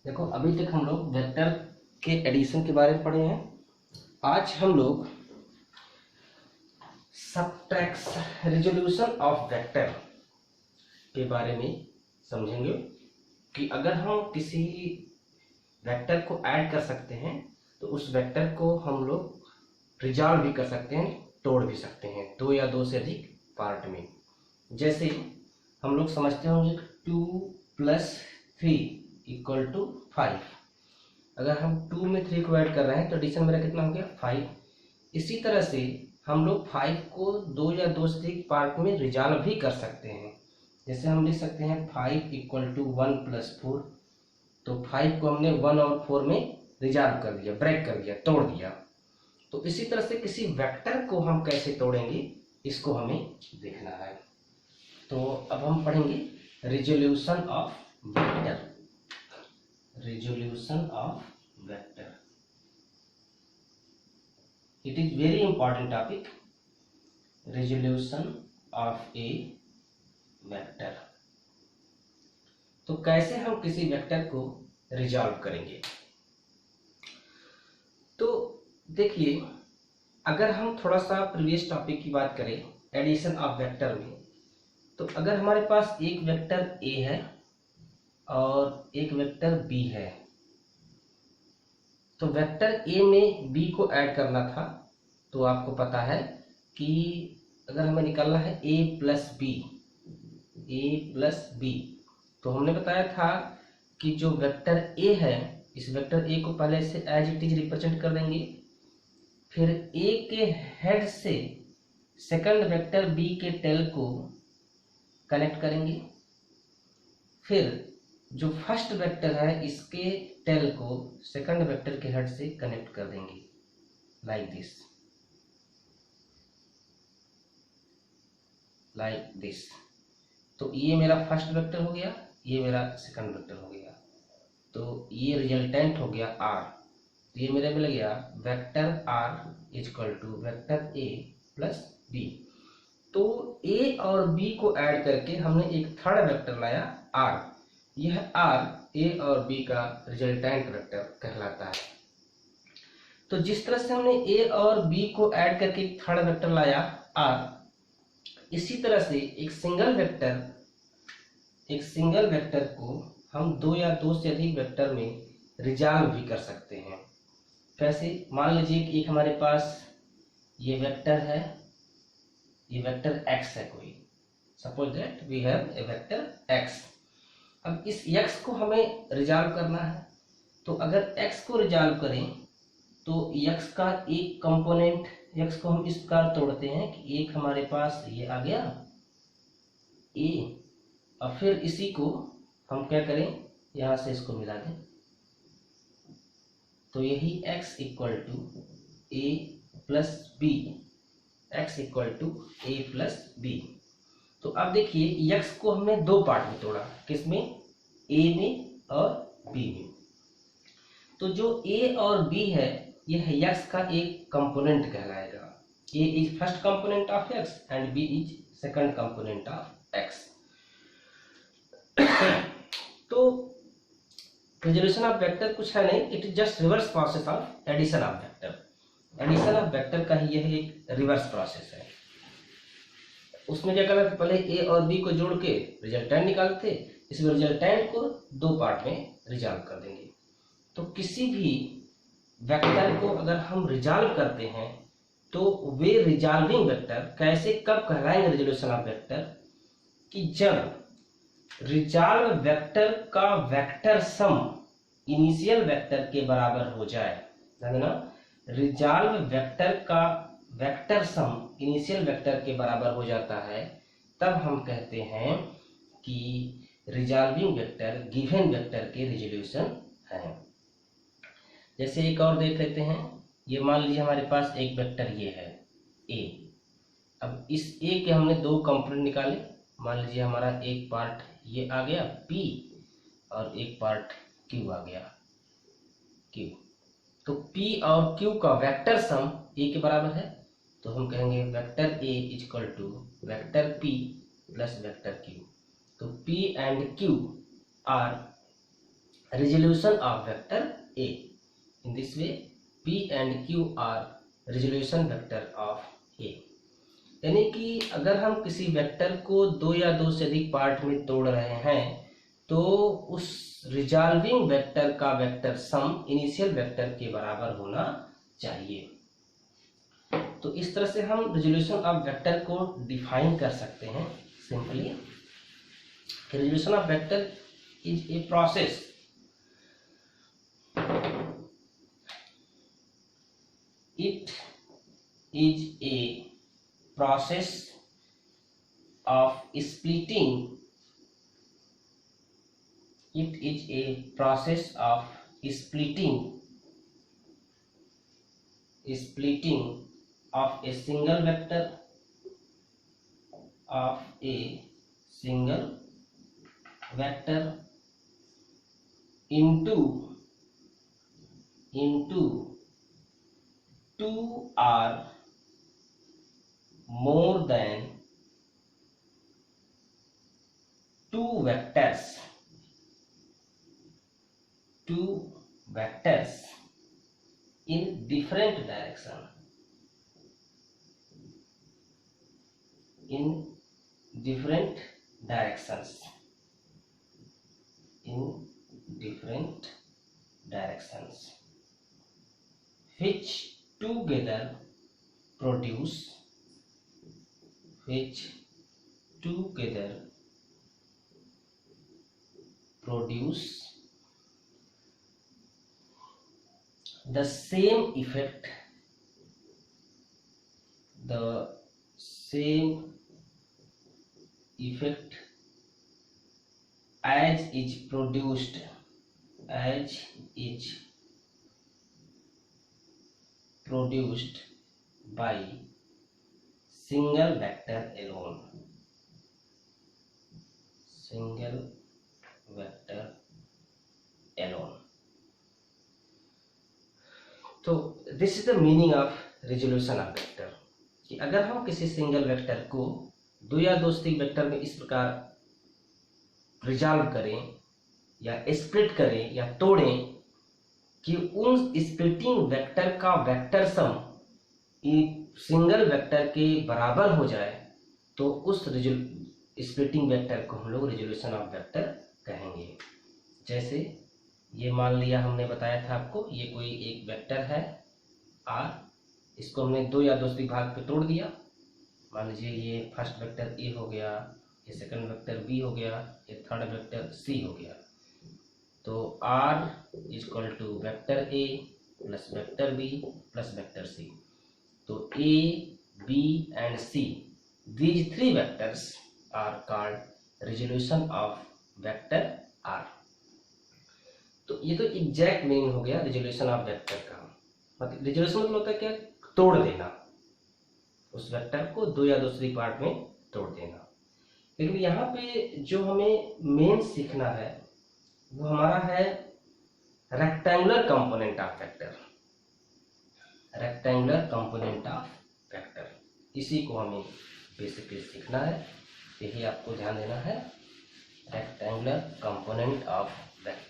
देखो अभी तक हम लोग वेक्टर के एडिशन के बारे में पढ़े हैं। आज हम लोग सबट्रैक्शन रिजोल्यूशन ऑफ वेक्टर के बारे में समझेंगे कि अगर हम किसी वेक्टर को ऐड कर सकते हैं तो उस वेक्टर को हम लोग रिजॉल्व भी कर सकते हैं, तोड़ भी सकते हैं दो या दो से अधिक पार्ट में। जैसे हम लोग समझते होंगे 2 + 3 = 5। अगर हम 2 में 3 को ऐड कर रहे हैं तो एडिशन मेरा कितना हो गया 5। इसी तरह से हम लोग 5 को दो या दो से अधिक पार्ट में रिजॉल्व भी कर सकते हैं। जैसे हम लिख सकते हैं 5 = 1 + 4। तो 5 को हमने 1 और 4 में रिजॉल्व कर दिया, ब्रेक कर दिया, तोड़ दिया। तो इसी तरह से किसी वेक्टर को हम कैसे तोड़ेंगे इसको हमें देखना है। तो अब हम पढ़ेंगे resolution of vector. Resolution of vector, it is very important topic. Resolution of A vector. तो कैसे हम किसी वेक्टर को रिजॉल्व करेंगे? तो देखिए, अगर हम थोड़ा सा प्रीवियस टॉपिक की बात करें एडिशन ऑफ वेक्टर में, तो अगर हमारे पास एक वेक्टर ए है और एक वेक्टर बी है, तो वेक्टर ए में बी को ऐड करना था। तो आपको पता है कि अगर हमें निकालना है a + b, तो हमने बताया था कि जो वेक्टर ए है, इस वेक्टर ए को पहले से एज इट इज रिप्रेजेंट कर देंगे, फिर ए के हेड से सेकंड वेक्टर बी के टेल को कनेक्ट करेंगे, फिर जो फर्स्ट वेक्टर है इसके टेल को सेकंड वेक्टर के हेड से कनेक्ट कर देंगे, लाइक दिस। तो ये मेरा फर्स्ट वेक्टर हो गया, ये मेरा सेकंड वेक्टर हो गया। तो ये रिजल्टेंट हो गया r। तो ये मेरे मिल गया vector r = vector a + b। तो a और b को ऐड करके हमने एक थर्ड वेक्टर लाया r। यह r a और b का रिजल्टेंट वेक्टर कहलाता है। तो जिस तरह से हमने a और b को ऐड करके एक थर्ड वेक्टर लाया r, इसी तरह से एक सिंगल वेक्टर को हम दो या दो से अधिक वेक्टर में रिजॉल्व भी कर सकते हैं। कैसे? मान लीजिए कि एक हमारे पास ये वेक्टर है, ये वेक्टर x है कोई। Suppose that we have a vector x। अब इस x को हमें रिजॉल्व करना है। तो अगर x को रिजॉल्व करें तो x का एक कंपोनेंट, x को हम इस प्रकार तोड़ते हैं कि एक हमारे पास ये आ गया a, और फिर इसी को हम क्या करें, यहां से इसको मिला दें। तो यही x = a + b, x = a + b। तो अब देखिए x को हमने दो पार्ट में तोड़ा, किसमें? a में और b में। तो जो a और b है यह x का एक कंपोनेंट कहलाएगा। a is first component of x and b is second component of x। तो रिजोल्यूशन ऑफ वेक्टर कुछ है नहीं, it is just reverse process of addition of vector. Addition of vector का ही यह एक रिवर्स प्रोसेस है। उसमें क्या करना था, पहले a और b को जोड़ के रिजल्टेंट निकालते, इसमें रिजल्टेंट को दो पार्ट में रिजॉल्व कर देंगे। तो किसी भी वेक्टर को अगर हम रिजॉल्व करते हैं तो वे रिजॉल्विंग वेक्टर कैसे, कब कहलाएंगे रिजोल्यूशन ऑफ वेक्टर? कि जब रिजॉल्व वेक्टर का वेक्टर सम इनिशियल वेक्टर के बराबर हो जाए। ना, रिजॉल्व वेक्टर का वेक्टर सम इनिशियल वेक्टर के बराबर हो जाता है, तब हम कहते हैं कि रिजॉल्विंग वेक्टर गिवन वेक्टर के रिजोल्यूशन है। जैसे एक और देख लेते हैं। ये मान लीजिए हमारे पास एक वेक्टर ये है a। अब इस a के हमने दो कंपोनेंट निकाले। मान लीजिए हमारा एक पार्ट ये आ गया p और एक पार्ट q आ गया q। तो p और q का वेक्टर सम a के बराबर है, तो हम कहेंगे vector a = vector p + vector q। तो p and q are resolution of vector A. In this way P and Q are resolution vector of A. यानी कि अगर हम किसी वेक्टर को दो या दो से अधिक पार्ट में तोड़ रहे हैं तो उस रिजॉल्विंग वेक्टर का वेक्टर सम इनिशियल वेक्टर के बराबर होना चाहिए। तो इस तरह से हम रिजोल्यूशन ऑफ वेक्टर को डिफाइन कर सकते हैं simply. Resolution of vector is a process it is a process of splitting of a single vector into two or more than two vectors in different directions. Which together produce the same effect as is produced by single vector alone. तो this is the meaning of resolution of vector कि अगर हम किसी single vector को दो या दो से अधिक वेक्टर में इस प्रकार रिजॉल्व करें या स्प्लिट करें या तोड़ें कि उन स्प्लिटिंग वेक्टर का वेक्टर सम सिंगल वेक्टर के बराबर हो जाए तो उस स्प्लिटिंग वेक्टर को हम लोग रिजोल्यूशन ऑफ वेक्टर कहेंगे। जैसे ये मान लिया हमने बताया था आपको, ये कोई एक वेक्टर है R, इसको हमने दो या दो से अधिक भाग पे तोड़ दिया। मान लीजिए ये फर्स्ट वेक्टर A हो गया, ये सेकंड वेक्टर B हो गया, ये थर्ड वेक्टर C हो गया। तो R is equal to vector A plus vector B plus vector C। तो A, B and C, these three vectors are called resolution of vector R। तो ये तो एग्जैक्ट मीनिंग हो गया रिजोल्यूशन ऑफ वेक्टर का। मतलब रिजोल्यूशन मतलब होता है क्या, तोड़ देना, उस वेक्टर को दो या दो से अधिक पार्ट में तोड़ देना। लेकिन यहाँ पे जो हमें मेन सीखना है वो हमारा है रेक्टेंगुलर कंपोनेंट ऑफ वेक्टर। इसी को हमें बेसिकली सीखना है, यही आपको ध्यान देना है, रेक्टेंगुलर कंपोनेंट ऑफ वेक्टर।